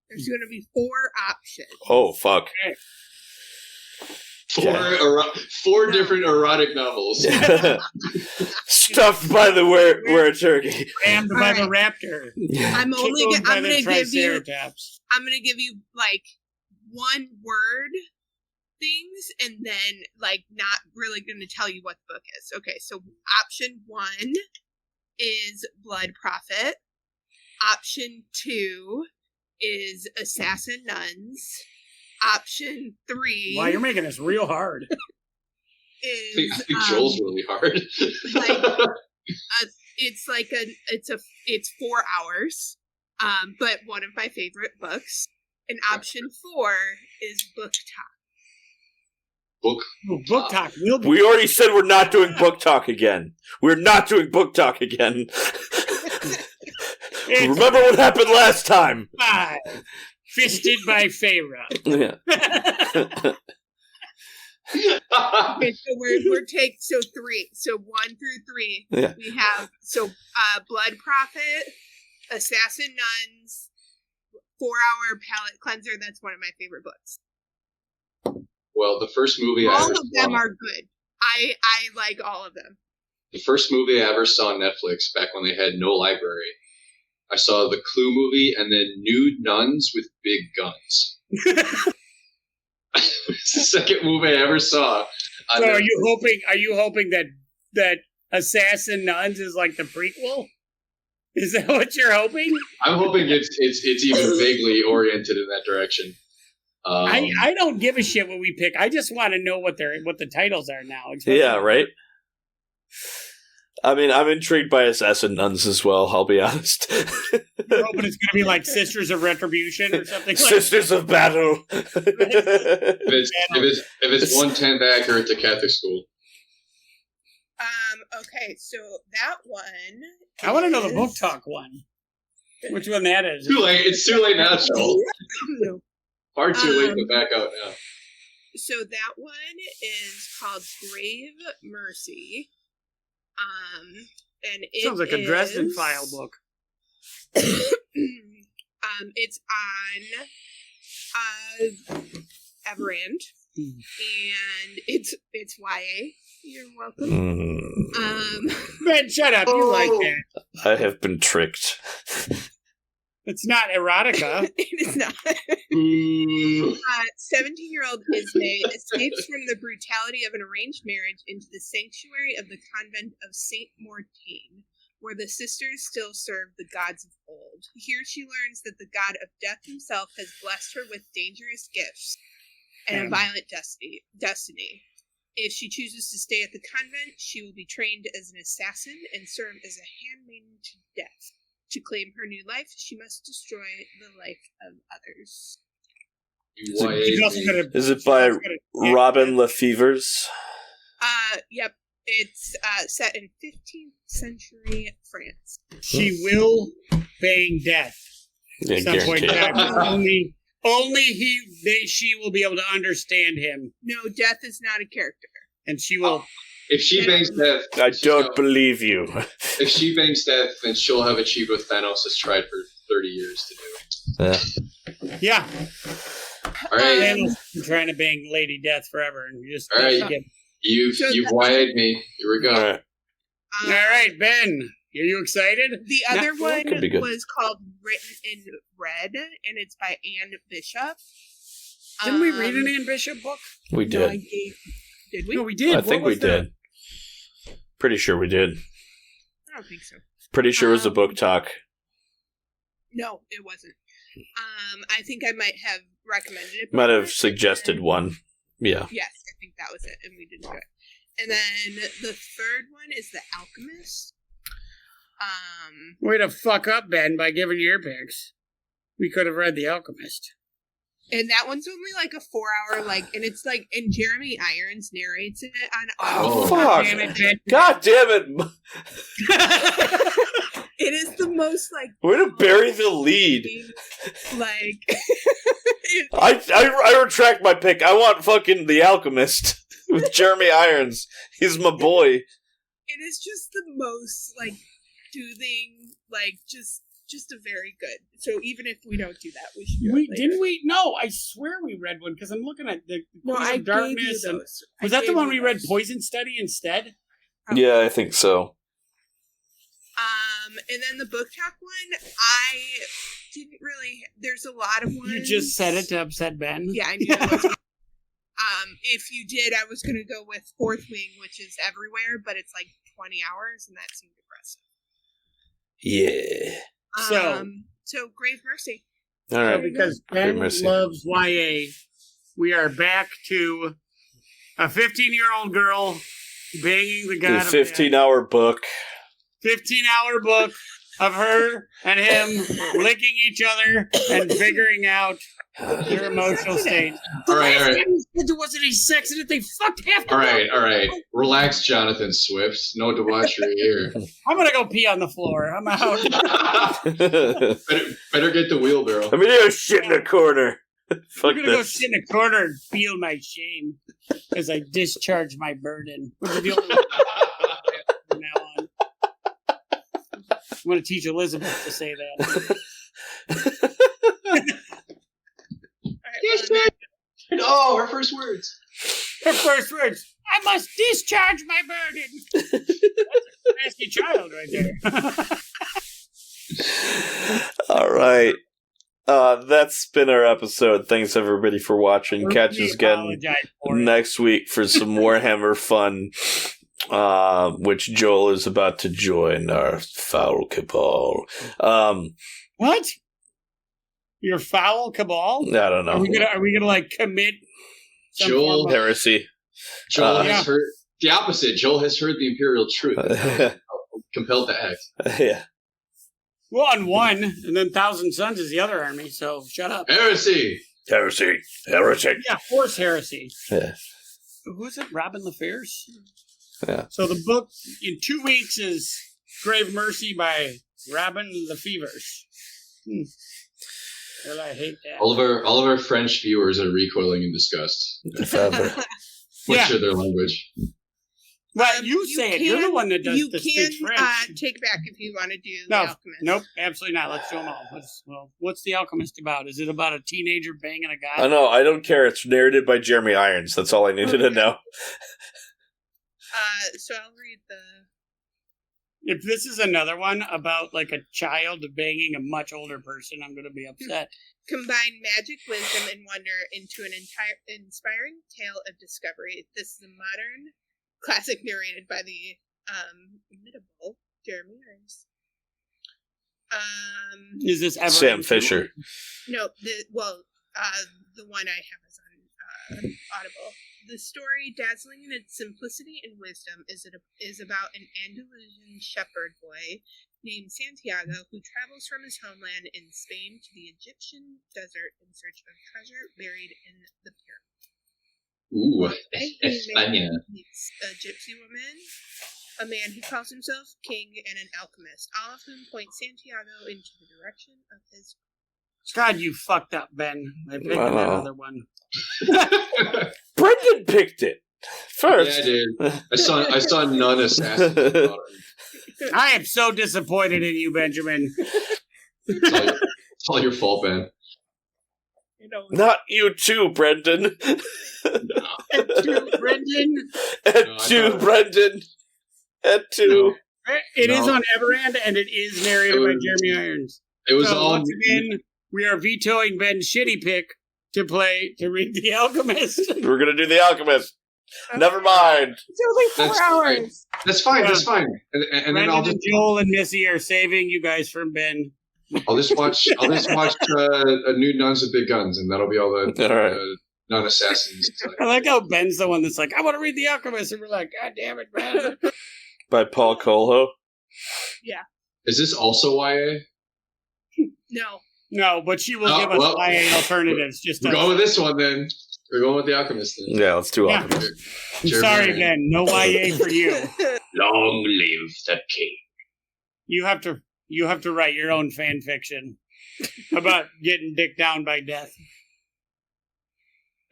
S3: There's going to be 4 options.
S1: Oh, fuck.
S4: Four different erotic novels.
S1: Stuffed by the were turkey.
S2: Rammed by the raptor.
S3: I'm going to give you like one word things and then like not really going to tell you what the book is. Okay, so option 1 is Blood Prophet. Option 2 is Assassin Nuns. Option 3.
S2: Wow, you're making this real hard.
S3: Is
S4: I think Joel's really hard.
S3: It's 4 hours. But one of my favorite books. And option 4 is Book Talk.
S2: Book Talk.
S1: We already said we're not doing Book Talk again. We're not doing Book Talk again. Remember what happened last time?
S2: 5. Fisted by Pharaoh.
S1: Yeah.
S3: Okay, so we're taking 3. So 1 through 3.
S1: Yeah.
S3: We have Blood Prophet, Assassin Nuns, 4-Hour Palate Cleanser. That's one of my favorite books.
S4: Well, the first movie
S3: all of them are good. I like all of them.
S4: The first movie I ever saw on Netflix back when they had no library. I saw the Clue movie and then Nude Nuns with Big Guns. It's the second movie I ever saw.
S2: So are you hoping that Assassin Nuns is like the prequel? Is that what you're hoping? I'm
S4: hoping it's even vaguely oriented in that direction.
S2: I don't give a shit what we pick. I just want to know what the titles are now.
S1: Yeah, right? I mean, I'm intrigued by Assassin Nuns as well, I'll be honest.
S2: You're hoping it's going to be like Sisters of Retribution or something
S1: Sisters of Battle.
S4: If it's 1/10 accurate to Catholic school.
S3: Okay, so that one...
S2: I want to know the Book Talk one. Which one that is.
S4: Too late. It's too late now, Joel. Far too late to back out now.
S3: So that one is called Grave Mercy. And it
S2: sounds like a Dresden File book.
S3: It's on Everand, and it's YA. You're welcome.
S2: Ben, shut up. You like that?
S1: I have been tricked.
S2: It's not erotica.
S3: It is not. 17-year-old Ismay escapes from the brutality of an arranged marriage into the sanctuary of the convent of Saint Mortaine, where the sisters still serve the gods of old. Here she learns that the god of death himself has blessed her with dangerous gifts and a violent destiny. If she chooses to stay at the convent, she will be trained as an assassin and serve as a handmaiden to death. To claim her new life, she must destroy the life of others.
S1: Is it by Robin Lefevers?
S3: Yep. It's set in 15th century France.
S2: She will bang death
S1: Yeah,
S2: at some point in
S1: guaranteed.
S2: time. Only she will be able to understand him,
S3: No, death is not a character.
S2: and she will.
S4: If she bangs death,
S1: I don't believe you.
S4: if she bangs death, then she'll have achieved what Thanos has tried for 30 years to do.
S2: Yeah,
S4: All right,
S2: Thanos been trying to bang Lady Death forever, and you just
S4: All right.
S2: get.
S4: you've wired me. Here we go.
S1: All right.
S2: All right, Ben, are you excited?
S3: The other one
S1: could be good.
S3: was called Written in Red, and it's by Anne Bishop.
S2: Didn't we read an Anne Bishop book?
S1: We
S3: No,
S1: did.
S3: did we?
S2: No, we did.
S1: I think
S2: What
S1: we
S2: was that?
S1: did. Pretty sure we did.
S3: I don't think so.
S1: Pretty sure it was a book talk.
S3: No, it wasn't. I think I might have recommended it.
S1: Might have
S3: before.
S1: suggested one. Yeah.
S3: Yes, I think that was it, and we didn't do it. And then the third one is The Alchemist.
S2: Way to fuck up, Ben, by giving your picks. We could have read The Alchemist.
S3: And that one's only like a 4-hour, and it's like, and Jeremy Irons narrates it on
S1: Oh,
S3: audio.
S1: fuck.
S2: Damn it, Ben.
S1: God damn it.
S3: It is the most,
S1: Way to bury the lead. I retract my pick. I want fucking The Alchemist with Jeremy Irons. He's my boy.
S3: it is just the most, soothing, just a very good. So even if we don't do that, we should do it later.
S2: Didn't we? No, I swear we read one because I'm looking at the
S3: No,
S2: Queen
S3: I
S2: of Darkness.
S3: gave you
S2: And,
S3: those.
S2: was
S3: I
S2: that the
S3: gave
S2: one
S3: you
S2: we read
S3: those.
S2: Poison Study instead?
S1: Yeah, I think so.
S3: And then the book talk one, I didn't really. There's a lot of ones.
S2: You just said it to upset Ben.
S3: Yeah, I knew it was. If you did, I was going to go with Fourth Wing, which is everywhere, but it's 20 hours, and that seemed aggressive.
S1: Yeah.
S3: So Grave Mercy.
S1: All right.
S2: Because
S1: Great
S2: Ben
S1: mercy.
S2: loves YA, we are back to a 15-year-old girl banging the god
S1: The
S2: of death.
S1: 15-hour book.
S2: 15-hour book of her and him licking each other and figuring out their emotional state.
S4: All right, all right.
S2: There wasn't any sex in it. They fucked half the
S4: All right. Relax, Jonathan Swift. No debauchery here.
S2: I'm going to go pee on the floor. I'm out.
S4: better get the wheelbarrow.
S1: I'm gonna go shit in the corner.
S2: I'm
S1: Fuck
S2: going to go
S1: this.
S2: sit in a corner and feel my shame as I discharge my burden. Which is the only way from now on. I'm going to teach Elizabeth to say that.
S4: Oh, her first words.
S2: Her first words, I must discharge my burden. That's a nasty child right there.
S1: All right. That's been our episode. Thanks everybody for watching. Catch us again
S2: Apologize for it.
S1: next week for some Warhammer fun, which Joel is about to join our foul cabal.
S2: What? Your foul cabal?
S1: I don't
S2: Are
S1: know.
S2: we gonna commit some
S4: Joel
S2: form of-
S1: Heresy.
S4: Joel
S2: Yeah.
S4: has heard the opposite. Joel has heard the imperial truth. Compelled to act.
S1: Yeah.
S2: Well, on one, and then Thousand Sons is the other army, so shut up.
S4: Heresy.
S1: Heresy. Heretic.
S2: Yeah, Horse Heresy.
S1: Yeah.
S2: Who's it? Robin LaFierce?
S1: Yeah.
S2: So the book in 2 weeks is Grave Mercy by Robin LaFierce. Well, I hate that.
S4: All of our French viewers are recoiling in disgust.
S1: If ever.
S2: Yeah.
S4: Butcher their language.
S2: Well, you say it. You're the one that does
S3: You
S2: the
S3: can
S2: speaks French.
S3: take back if you want to do
S2: No,
S3: The Alchemist.
S2: nope, absolutely not. Let's do them all. What's The Alchemist about? Is it about a teenager banging a guy?
S1: I know. I don't care. It's narrated by Jeremy Irons. That's all I needed to know.
S3: So I'll read the.
S2: If this is another one about a child banging a much older person, I'm going to be upset.
S3: Combine magic, wisdom, and wonder into an entire inspiring tale of discovery. This is a modern classic narrated by the inimitable Jeremy Irons.
S2: Is this ever
S1: Sam Fisher.
S3: No, the one I have is on Audible. The story, dazzling in its simplicity and wisdom, is about an Andalusian shepherd boy named Santiago who travels from his homeland in Spain to the Egyptian desert in search of treasure buried in the pyramid.
S4: Ooh,
S3: A man meets a gypsy woman, a man who calls himself king, and an alchemist, all of whom point Santiago into the direction of his...
S2: God, you fucked up, Ben. I picked another one.
S1: Brendan picked it first.
S4: Yeah, I did. I saw none assassins.
S2: I am so disappointed in you, Benjamin.
S4: It's all your fault, Ben.
S1: Not you too, Brendan.
S2: And two, Brendan.
S1: Brendan. And two.
S2: It is on Everand, and it is narrated by Jeremy Irons.
S4: It was all...
S2: Once again, we are vetoing Ben's shitty pick to read The Alchemist.
S1: We're going to do The Alchemist. Never mind.
S3: It's only 4 hours.
S4: That's fine. That's fine. And then I'll just...
S2: Joel and Missy are saving you guys from Ben.
S4: I'll just watch a Nude Nuns with Big Guns, and that'll be all the non-assassins.
S2: I like how Ben's the one that's like, I want to read The Alchemist, and we're like, God damn it, Ben.
S1: By Paul Coelho.
S3: Yeah.
S4: Is this also YA?
S2: No, but she will give us YA alternatives.
S4: We're going with this one then. We're going with The Alchemist then.
S1: Yeah, let's do Alchemist.
S2: I'm sorry, Ben. No YA for you.
S4: Long live the king.
S2: You have to write your own fan fiction about getting dicked down by death.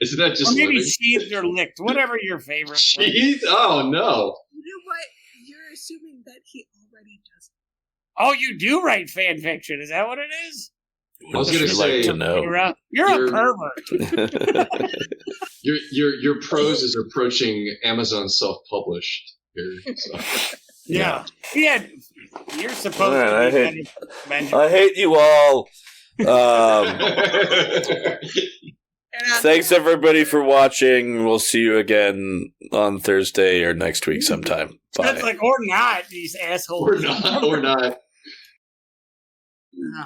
S4: Isn't that just
S2: or maybe
S4: living?
S2: sheathed or licked, whatever your favorite.
S4: Sheathed? Oh no!
S3: You know what? You're assuming that he already does.
S2: Oh, you do write fan fiction? Is that what it is?
S4: I was going to say,
S1: to know.
S2: You're a pervert.
S4: Your prose is approaching Amazon self-published here. So.
S2: Yeah. You're supposed to be Benjamin.
S1: I hate you all. Thanks everybody for watching. We'll see you again on Thursday or next week sometime. Bye.
S2: That's like, or not, these assholes.
S4: Or not.
S2: No.